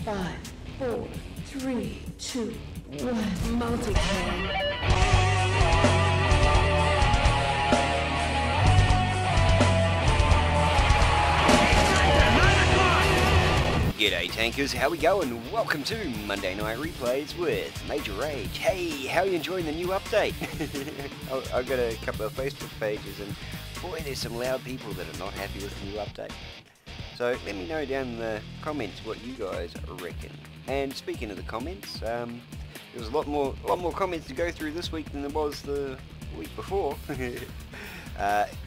5, 4, 3, 2, 1. Multi-cam. G'day tankers, how we going? Welcome to Monday Night Replays with Major Rage. Hey, how are you enjoying the new update? I've got a couple of Facebook pages and boy, there's some loud people that are not happy with the new update. So let me know down in the comments what you guys reckon. And speaking of the comments, there was a lot more comments to go through this week than there was the week before.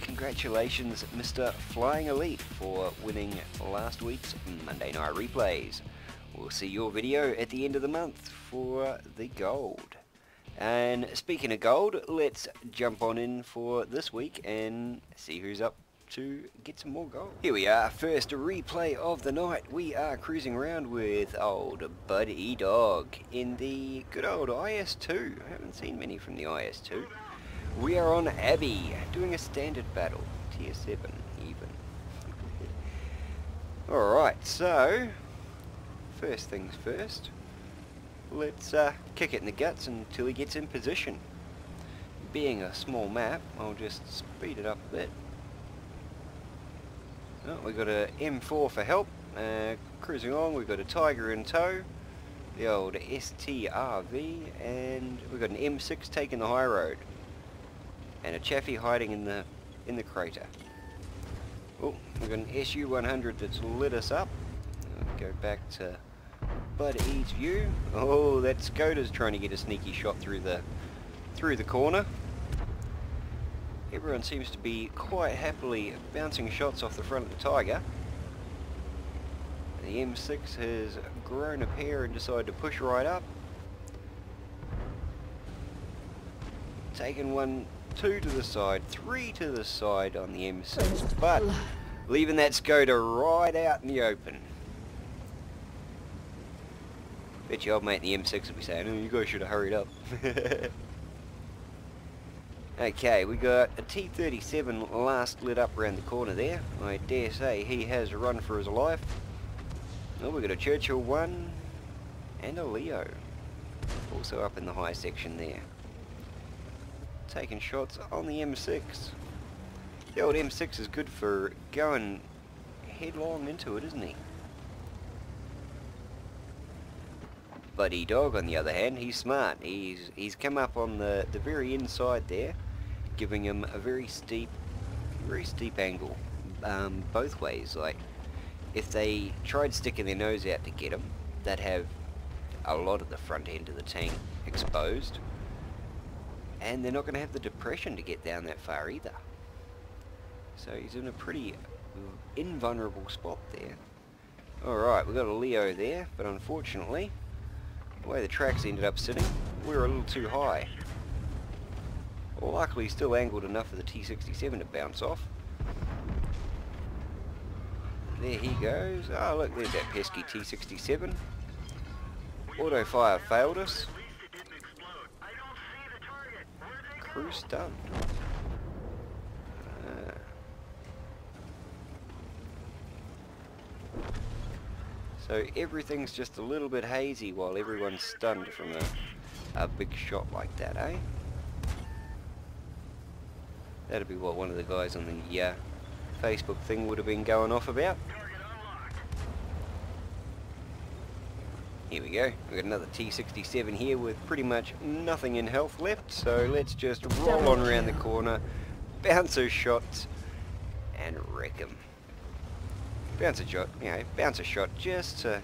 Congratulations, Mr. Flying Elite, for winning last week's Monday Night Replays. We'll see your video at the end of the month for the gold. And speaking of gold, let's jump on in for this week and see who's up to get some more gold. Here we are, first replay of the night. We are cruising around with old Buddy Dog in the good old IS-2. I haven't seen many from the IS-2. We are on Abbey, doing a standard battle, tier 7 even. Alright, so, first things first, let's kick it in the guts until he gets in position. Being a small map, I'll just speed it up a bit. Oh, we've got a M4 for help, cruising along, we've got a Tiger in tow, the old STRV, and we've got an M6 taking the high road. And a Chaffee hiding in the crater. Oh, we've got an SU-100 that's lit us up. Go back to Buddy's view. Oh, that Skoda's trying to get a sneaky shot through the corner. Everyone seems to be quite happily bouncing shots off the front of the Tiger. The M6 has grown a pair and decided to push right up. Taking one, 2 to the side, 3 to the side on the M6, but leaving that Skoda right out in the open. Bet your old mate in the M6 will be saying, oh, you guys should have hurried up. Okay, we got a T37 last lit up around the corner there. I dare say he has run for his life. Oh, we got a Churchill 1 and a Leo, also up in the high section there. Taking shots on the M6. The old M6 is good for going headlong into it, isn't he? Buddy Dog, on the other hand, he's smart. He's come up on the very inside there, giving him a very steep angle, both ways. Like, if they tried sticking their nose out to get him, they'd have a lot of the front end of the tank exposed. And they're not going to have the depression to get down that far either. So he's in a pretty invulnerable spot there. Alright, we've got a Leo there, but unfortunately, the way the tracks ended up sitting, we were a little too high. Well, luckily still angled enough for the T67 to bounce off. There he goes. Oh look, there's that pesky T67. Auto fire failed us. Crew stunned. So everything's just a little bit hazy while everyone's stunned from a big shot like that, eh? That'd be what one of the guys on the Facebook thing would have been going off about. Here we go, we've got another T67 here with pretty much nothing in health left, so let's just roll on around the corner, bounce those shots, and wreck them. Bounce a shot, bounce a shot just to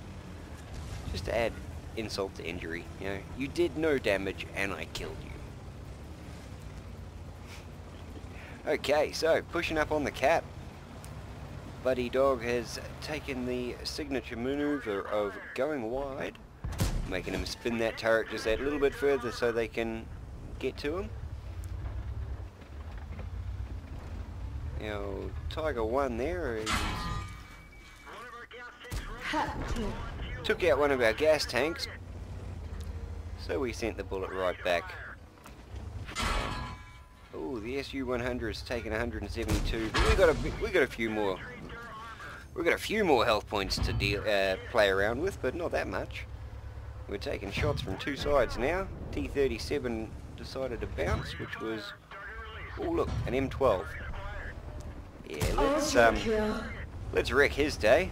add insult to injury. You did no damage and I killed you. Okay, so pushing up on the Cat. Buddy Dog has taken the signature maneuver of going wide, making him spin that turret just that little bit further so they can get to him. Now, Tiger 1 there, took out one of our gas tanks, so we sent the bullet right back. Oh, the SU-100 has taken 172. But we got a few more We've got a few more health points to play around with, but not that much. We're taking shots from two sides now. T-37 decided to bounce, which was... Oh look, an M12. Yeah, let's wreck his day.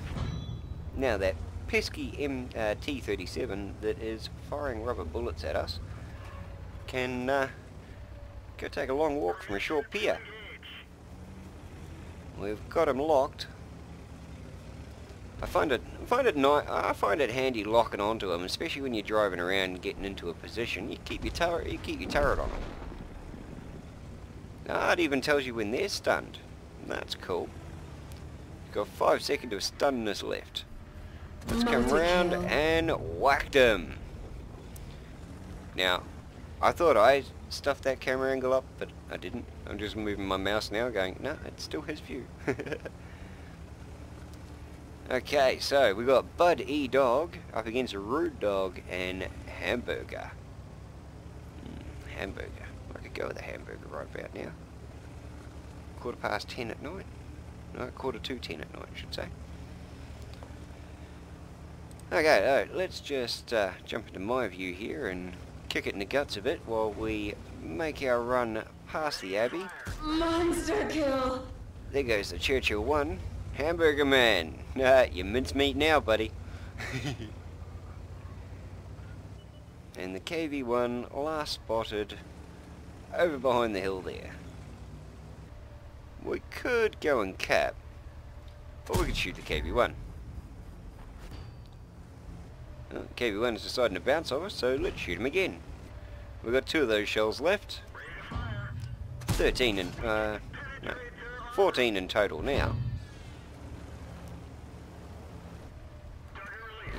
Now that pesky T-37 that is firing rubber bullets at us can go take a long walk from a short pier. We've got him locked. I find it handy locking onto him, especially when you're driving around and getting into a position. You keep your turret on him. Now, it even tells you when they're stunned. That's cool. You've got 5 seconds of stunness left. Let's come round and whacked him. Now, I thought I stuffed that camera angle up, but I didn't. I'm just moving my mouse now going, no, it still has view. Okay, so we got Bud E Dog up against Rude Dog and Hamburger. Hamburger. I could go with a hamburger right about now. 10:15 at night. No, 10:45 at night, I should say. Okay, let's just jump into my view here and kick it in the guts a bit while we make our run past the Abbey. Monster kill! There goes the Churchill 1. Hamburger Man. You mincemeat now, buddy. And the KV-1 last spotted over behind the hill there. We could go and cap, or we could shoot the KV-1. Well, the KV-1 is deciding to bounce off us, so let's shoot him again. We've got 2 of those shells left. 14 in total now.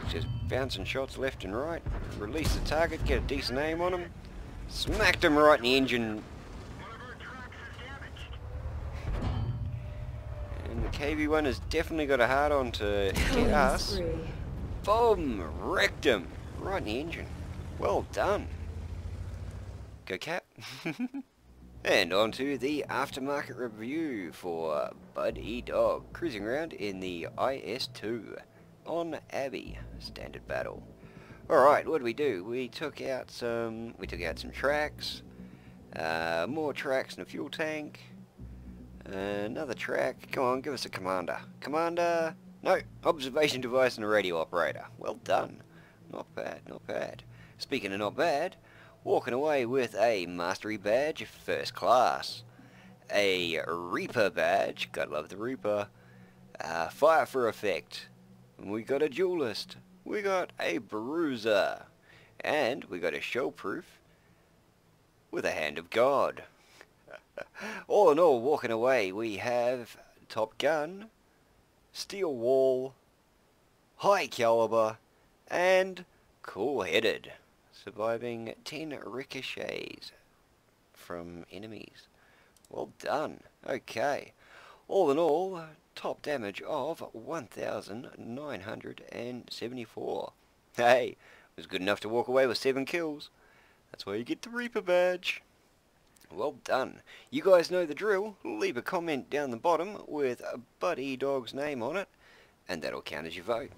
Just bouncing shots left and right. Release the target, get a decent aim on him. Smacked him right in the engine. And the KV-1 has definitely got a hard on to get us. Boom! Wrecked him. Right in the engine. Well done. Go Cap. And on to the aftermarket review for Bud E Dog. Cruising around in the IS-2. On Abbey, standard battle. Alright, what did we do? We took out some tracks, more tracks and a fuel tank, another track. Come on, give us a commander. Commander, no, observation device and a radio operator. Well done. Not bad, not bad. Speaking of not bad, walking away with a mastery badge, first class, a Reaper badge, gotta love the Reaper, fire for effect. We got a duelist, we got a bruiser, and we got a shellproof with a hand of God. All in all, walking away, we have Top Gun, Steel Wall, High Caliber, and Cool Headed, surviving 10 ricochets from enemies. Well done. Okay. All in all, top damage of 1,974. Hey, it was good enough to walk away with 7 kills. That's why you get the Reaper badge. Well done. You guys know the drill. Leave a comment down the bottom with Bud E Dog's name on it, and that'll count as your vote.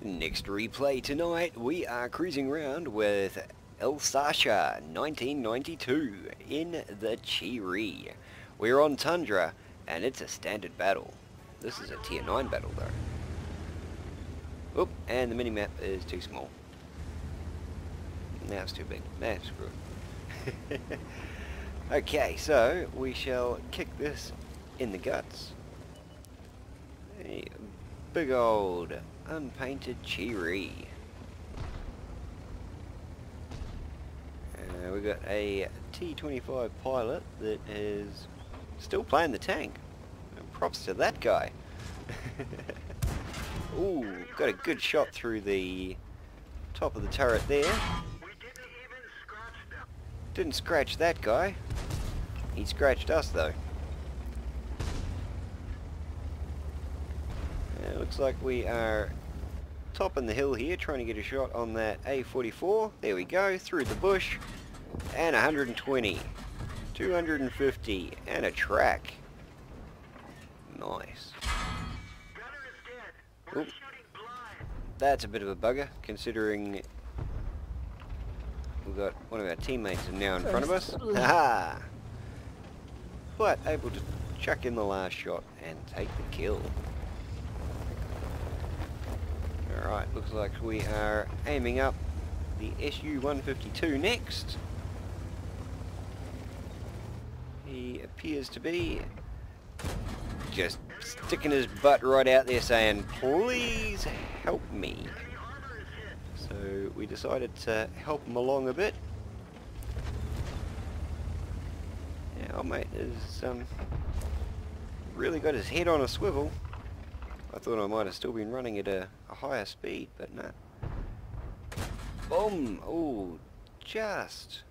Next replay tonight, we are cruising around with El Sasha 1992 in the Chiri. We're on Tundra, and it's a standard battle. This is a tier 9 battle though. Oop, and the minimap is too small. Now it's too big. Nah, screw it. Okay, so we shall kick this in the guts. A big old unpainted Chiri. We got a T-25 pilot that is still playing the tank. Props to that guy. Ooh, got a good shot through the top of the turret there. Didn't scratch that guy. He scratched us though. Looks like we are topping the hill here, trying to get a shot on that A44. There we go, through the bush. And 120. 250. And a track. Nice. Oop. That's a bit of a bugger, considering we've got one of our teammates now in front of us. Haha! But able to chuck in the last shot and take the kill. Alright, looks like we are aiming up the SU-152 next. He appears to be just sticking his butt right out there saying, please help me. So we decided to help him along a bit. Yeah, old mate has really got his head on a swivel. I thought I might have still been running at a higher speed, but no. Boom! Oh, just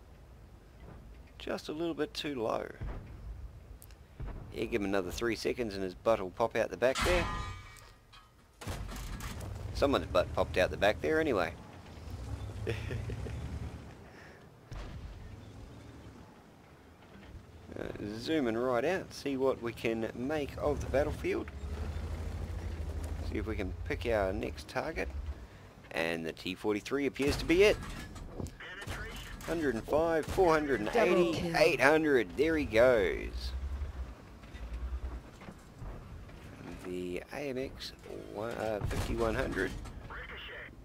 a little bit too low. Yeah, give him another 3 seconds and his butt will pop out the back there. Someone's butt popped out the back there anyway. Zooming right out, see what we can make of the battlefield. See if we can pick our next target. And the T-43 appears to be it. 105, 480, 800. There he goes. The AMX 5100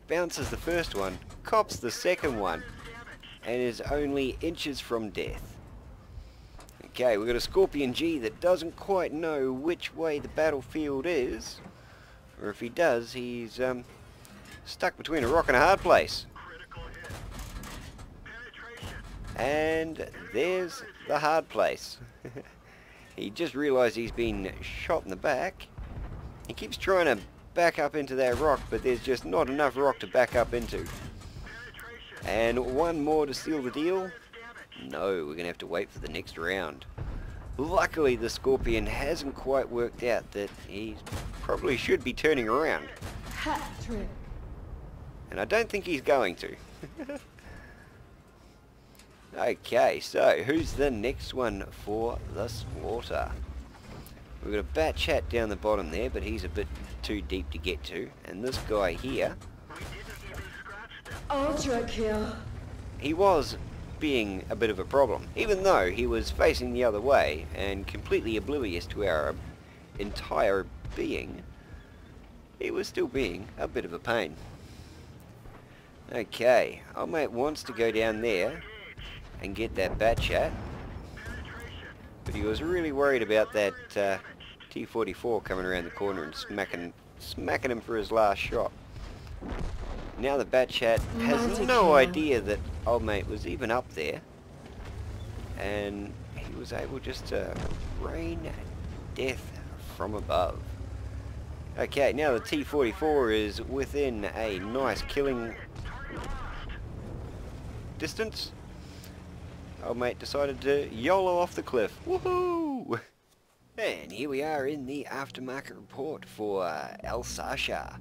bounces the first one, cops the second one, and is only inches from death. Okay, we've got a Scorpion G that doesn't quite know which way the battlefield is, or if he does, he's stuck between a rock and a hard place. And there's the hard place. He just realised he's been shot in the back. He keeps trying to back up into that rock, but there's just not enough rock to back up into. And one more to seal the deal? No, we're going to have to wait for the next round. Luckily, the Scorpion hasn't quite worked out that he probably should be turning around. Hat trick. And I don't think he's going to. Okay, so who's the next one for the slaughter? We've got a Bat Chat down the bottom there, but he's a bit too deep to get to. And this guy here, Ultra kill. he was being a bit of a problem. Even though he was facing the other way and completely oblivious to our entire being, he was still being a bit of a pain. Okay, our mate wants to go down there and get that Bat Chat, but he was really worried about that T-44 coming around the corner and smacking him for his last shot. Now the Bat Chat has no idea that old mate was even up there, and he was able just to rain death from above. Okay, now the T-44 is within a nice killing distance. Old mate decided to YOLO off the cliff. Woohoo! And here we are in the aftermarket report for Alsatia,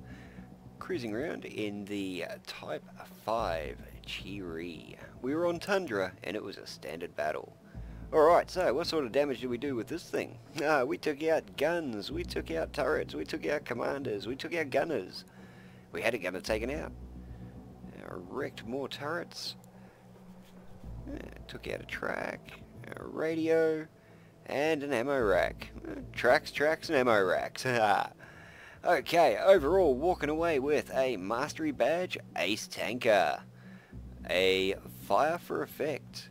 cruising around in the Type 5 Cheery. We were on Tundra and it was a standard battle. Alright, so what sort of damage did we do with this thing? We took out guns, we took out turrets, we took out commanders, we took out gunners. We had a gunner taken out. Wrecked more turrets. Took out a track, a radio, and an ammo rack. Tracks, and ammo racks. Okay, overall walking away with a Mastery Badge, Ace Tanker, a Fire for Effect,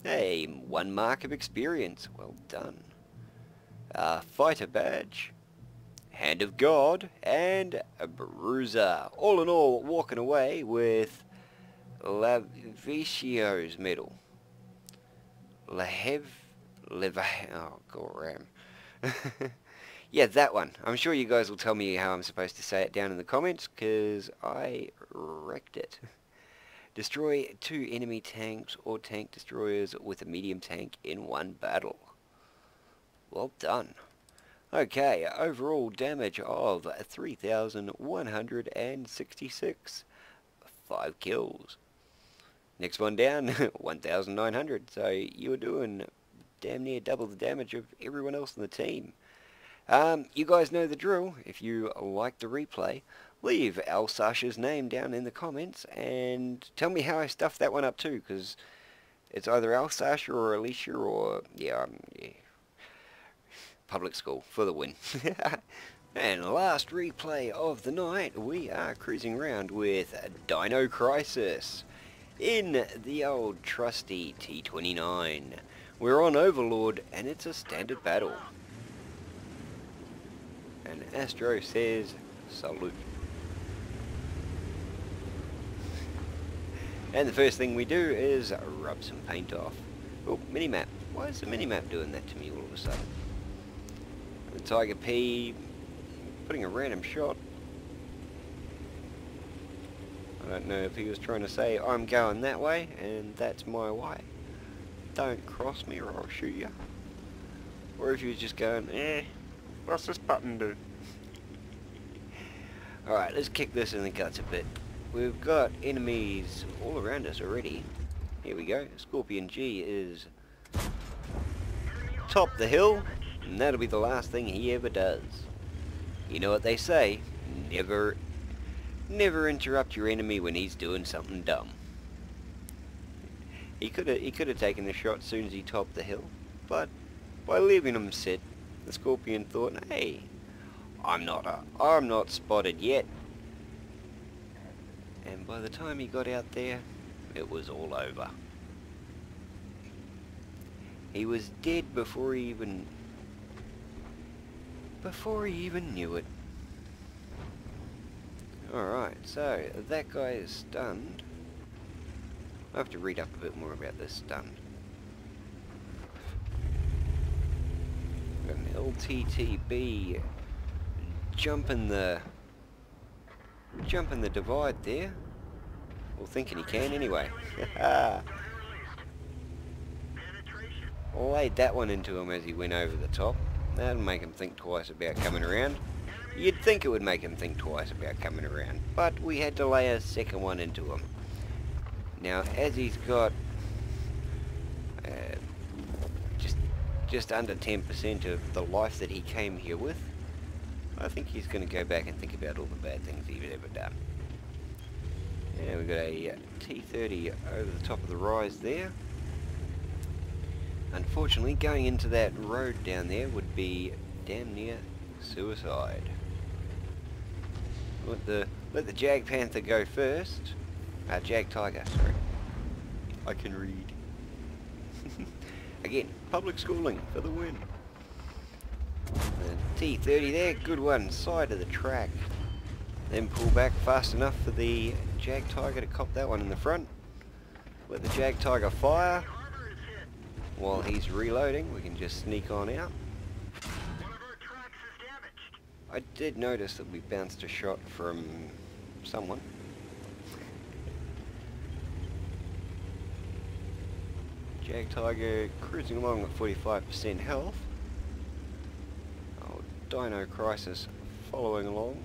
a 1 mark of experience, well done, a Fighter Badge, Hand of God, and a Bruiser. All in all, walking away with Lavicio's medal. Oh, goram. Yeah, that one. I'm sure you guys will tell me how I'm supposed to say it down in the comments, because I wrecked it. Destroy 2 enemy tanks or tank destroyers with a medium tank in 1 battle. Well done. Okay, overall damage of 3,166. 5 kills. Next one down, 1,900. So you're doing damn near double the damage of everyone else in the team. You guys know the drill. If you like the replay, leave Alsash's name down in the comments and tell me how I stuffed that one up too, because it's either Alsasha or Alicia or, yeah, public school for the win. And last replay of the night, we are cruising around with Dino Crisis in the old trusty T-29. We're on Overlord and it's a standard battle. And Astro says, salute. And the first thing we do is rub some paint off. Oh, minimap. Why is the minimap doing that to me all of a sudden? The Tiger P putting a random shot. I don't know if he was trying to say, I'm going that way, and that's my way. Don't cross me or I'll shoot you. Or if he was just going, what's this button do? Alright, let's kick this in the guts a bit. We've got enemies all around us already. Here we go. Scorpion G is top the hill, and that'll be the last thing he ever does. You know what they say, never interrupt your enemy when he's doing something dumb. He could have taken the shot as soon as he topped the hill, but by leaving him sit, the Scorpion thought, hey, I'm not spotted yet. And by the time he got out there, it was all over. He was dead before he even knew it. Alright, so that guy is stunned. I have to read up a bit more about this stunned. Got an LTTB jumping the divide there. Well, thinking he can anyway. Laid that one into him as he went over the top. That'll make him think twice about coming around. You'd think it would make him think twice about coming around, but we had to lay a second one into him. Now, as he's got just under 10% of the life that he came here with, I think he's going to go back and think about all the bad things he's ever done. Yeah, we've got a T-30 over the top of the rise there. Unfortunately, going into that road down there would be damn near suicide. Let the Jag Panther go first. Jag Tiger, sorry. I can read. Again, public schooling for the win. The T-30 there, good one, side of the track. Then pull back fast enough for the Jag Tiger to cop that one in the front. Let the Jag Tiger fire. While he's reloading, we can just sneak on out. I did notice that we bounced a shot from someone. Jag Tiger cruising along at 45% health. Oh, Dino Crisis following along.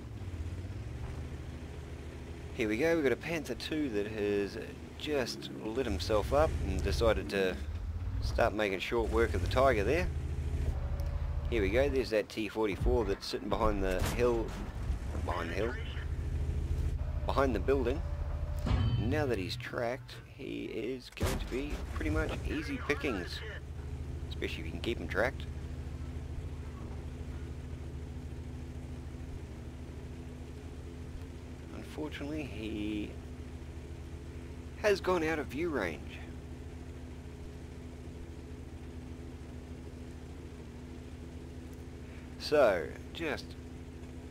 Here we go, we've got a Panther 2 that has just lit himself up and decided to start making short work of the Tiger there. Here we go, there's that T-44 that's sitting behind the building. Now that he's tracked, he is going to be pretty much easy pickings, especially if you can keep him tracked. Unfortunately, he has gone out of view range. So, just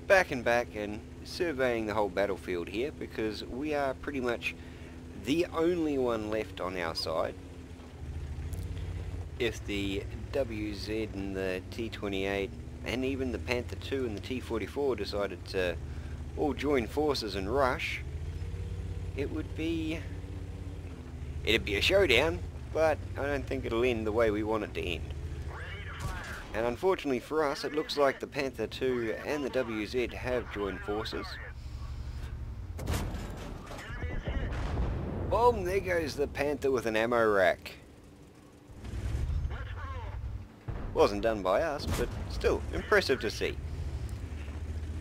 back and surveying the whole battlefield here, because we are pretty much the only one left on our side. If the WZ and the T-28 and even the Panther 2 and the T-44 decided to all join forces and rush, it'd be a showdown, but I don't think it'll end the way we want it to end. And unfortunately for us, it looks like the Panther 2 and the WZ have joined forces. Boom, there goes the Panther with an ammo rack. Wasn't done by us, but still impressive to see.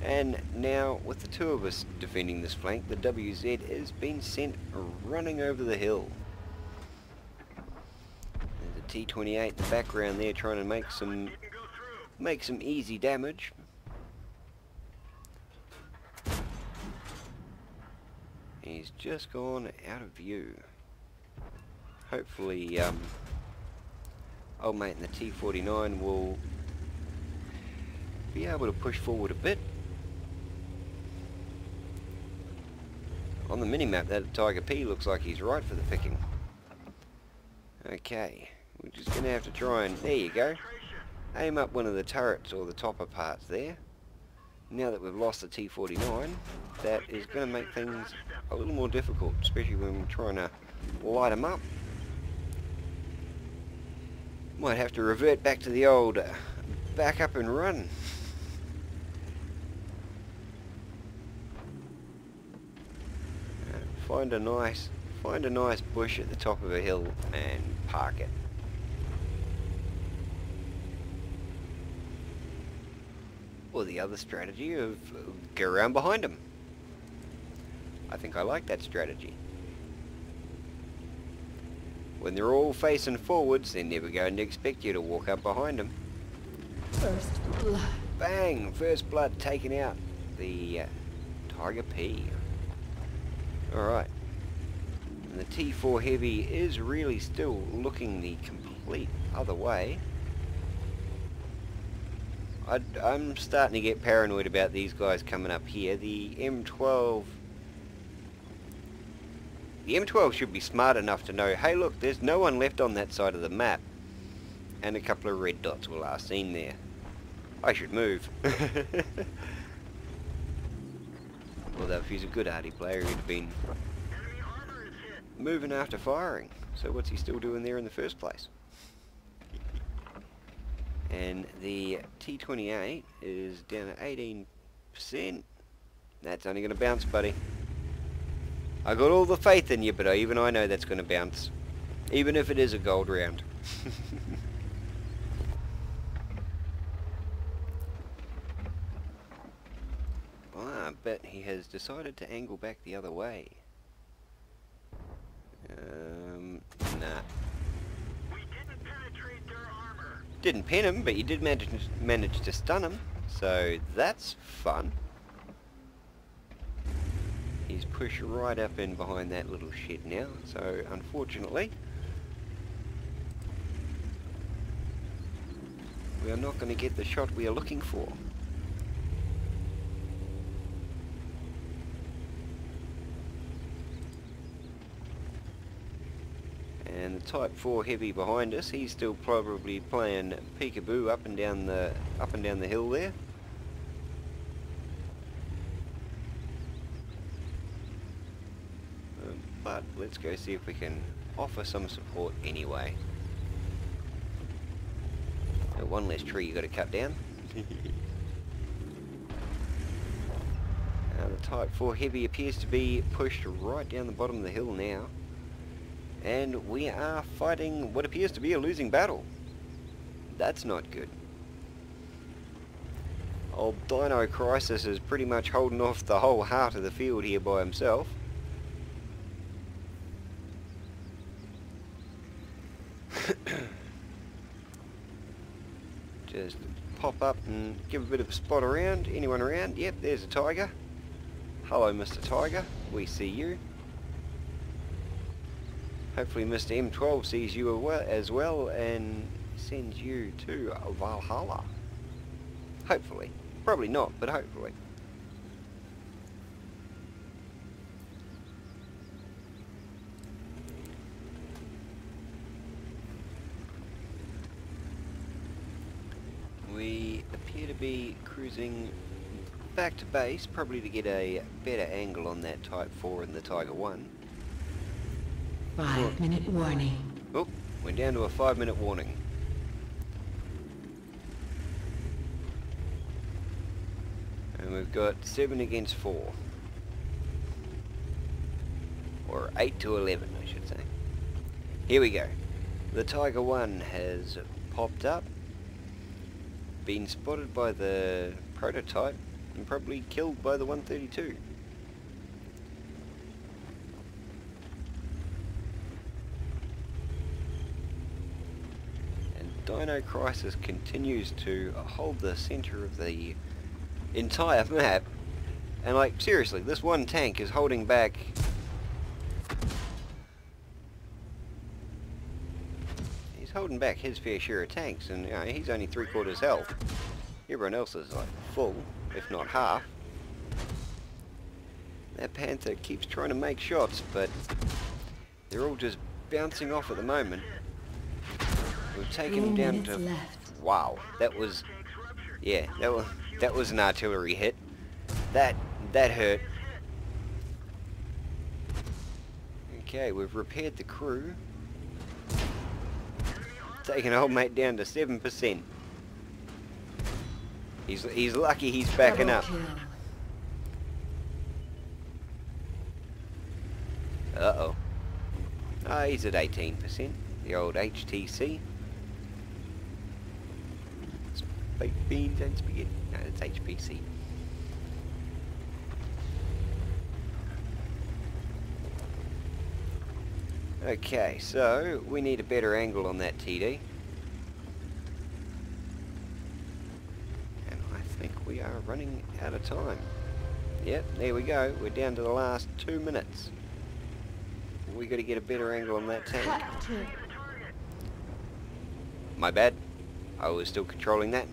And now, with the two of us defending this flank, the WZ has been sent running over the hill. There's a T-28 in the background there trying to make some easy damage. He's just gone out of view. Hopefully, old mate in the T-49 will be able to push forward a bit. On the minimap, that Tiger P looks like he's right for the picking. Okay, we're just going to have to try and, there you go, aim up one of the turrets or the topper parts there. Now that we've lost the T-49, that is going to make things a little more difficult, especially when we're trying to light them up. Might have to revert back to the old back up and run. Find a nice bush at the top of a hill and park it. Or the other strategy of go around behind them. I think I like that strategy. When they're all facing forwards, they're never going to expect you to walk up behind them. First blood. Bang! First blood taken out. The Tiger P. Alright. And the T4 Heavy is really still looking the complete other way. I'm starting to get paranoid about these guys coming up here. The M12 should be smart enough to know, hey look, there's no one left on that side of the map. And a couple of red dots were last seen there. I should move. Although if he's a good arty player, he'd have been moving after firing. So what's he still doing there in the first place? And the T-28 is down at 18%. That's only going to bounce, buddy. I got all the faith in you, but even I know that's going to bounce. Even if it is a gold round. Ah, but he has decided to angle back the other way. Nah. Didn't pin him, but you did manage to stun him, so that's fun. He's pushed right up in behind that little shed now, so unfortunately we are not going to get the shot we are looking for. And the Type 4 Heavy behind us, he's still probably playing peekaboo up and down the hill there. But let's go see if we can offer some support anyway. One less tree you got to cut down. The Type 4 Heavy appears to be pushed right down the bottom of the hill now. And we are fighting what appears to be a losing battle. That's not good. Old Dino Crisis is pretty much holding off the whole heart of the field here by himself. Just pop up and give a bit of a spot around. Anyone around? Yep, there's a Tiger. Hello, Mr. Tiger. We see you. Hopefully Mr. M12 sees you as well and sends you to Valhalla. Hopefully. Probably not, but hopefully. We appear to be cruising back to base, probably to get a better angle on that Type 4 and the Tiger 1. 5-minute warning. Oh, we're down to a 5-minute warning. And we've got 7 against 4. Or 8 to 11, I should say. Here we go. The Tiger 1 has popped up. been spotted by the prototype and probably killed by the 132. And Dino Crisis continues to hold the center of the entire map. And like, seriously, this one tank is holding back... He's holding back his fair share of tanks, and you know, he's only 3/4 health. Everyone else is like full, if not half. That Panther keeps trying to make shots, but they're all just bouncing off at the moment. We've taken him down to... Wow, that was... Yeah, that was an artillery hit. That hurt. Okay, we've repaired the crew. Taking old mate down to 7%. He's lucky he's backing up. Uh-oh. Oh, he's at 18%. The old HTC. Baked beans and spaghetti. No, it's HPC. Okay, so we need a better angle on that TD. And I think we are running out of time. Yep, there we go. We're down to the last 2 minutes. We got to get a better angle on that tank. My bad. I was still controlling that.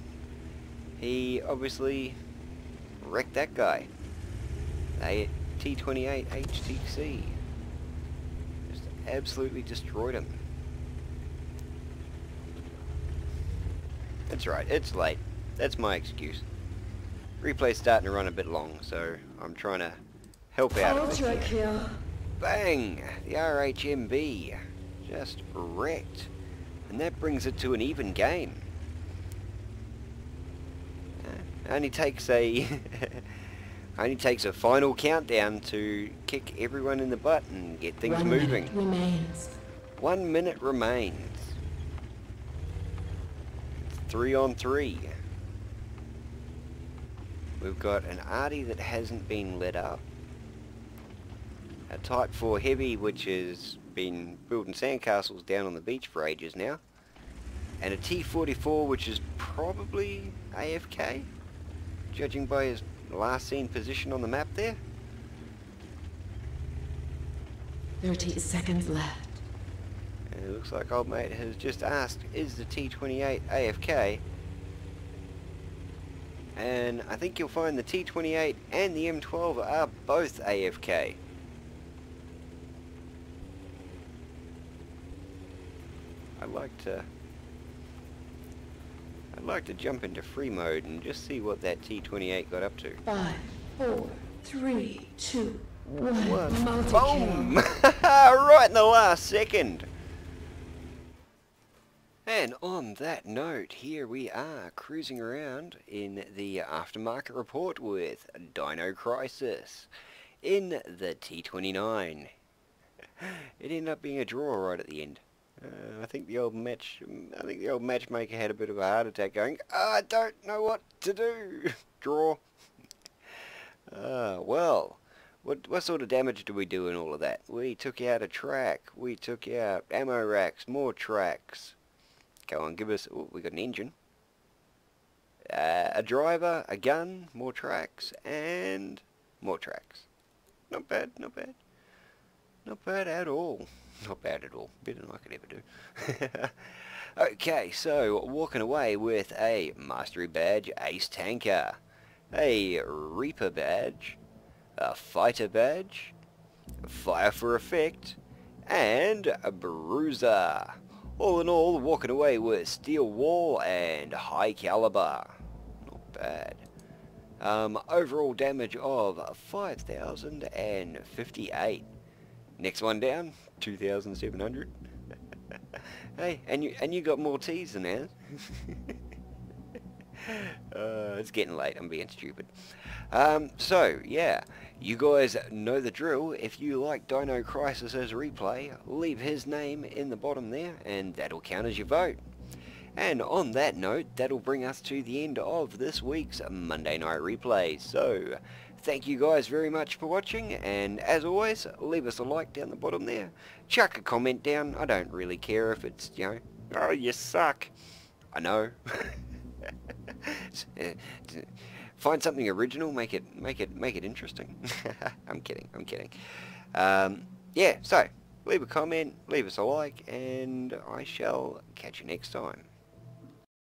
He obviously wrecked that guy. A T-28 HTC. Just absolutely destroyed him. That's right, it's late. That's my excuse. Replay's starting to run a bit long, so I'm trying to help out. Ultra kill. Bang! The RHMB just wrecked. And that brings it to an even game. Only takes a final countdown to kick everyone in the butt and get things moving. 1 minute remains. 1 minute remains. 3 on 3. We've got an Arty that hasn't been lit up. A Type 4 Heavy which has been building sandcastles down on the beach for ages now. And a T-44 which is probably AFK, judging by his last seen position on the map there. 30 seconds left. And it looks like old mate has just asked, is the T-28 AFK? And I think you'll find the T-28 and the M12 are both AFK. I'd like to jump into free mode and just see what that T-28 got up to. 5, 4, 3, 2, 1. Boom! Right in the last second. And on that note, here we are cruising around in the aftermarket report with Dino Crisis in the T-29. It ended up being a draw right at the end. I think the old matchmaker had a bit of a heart attack going, I don't know what to do. Draw. Well, what sort of damage do we do in all of that? We took out a track, we took out ammo racks, more tracks. Go on, give us, oh, we got an engine. A driver, a gun, more tracks, and more tracks. Not bad, not bad. Not bad at all. Not bad at all. Better than I could ever do. Okay, so walking away with a Mastery Badge Ace Tanker, a Reaper Badge, a Fighter Badge, Fire for Effect, and a Bruiser. All in all, walking away with Steel Wall and High Caliber. Not bad. Overall damage of 5,058. Next one down, 2,700. Hey, and you got more T's than ours. It's getting late, I'm being stupid. So, yeah, you guys know the drill. If you like Dino Crisis as a replay, leave his name in the bottom there, and that'll count as your vote. And on that note, that'll bring us to the end of this week's Monday Night Replay. So, thank you guys very much for watching, and as always, leave us a like down the bottom there. Chuck a comment down. I don't really care if it's, you know, oh, you suck. I know. Find something original, make it interesting. I'm kidding. Yeah, so leave a comment, leave us a like, and I shall catch you next time.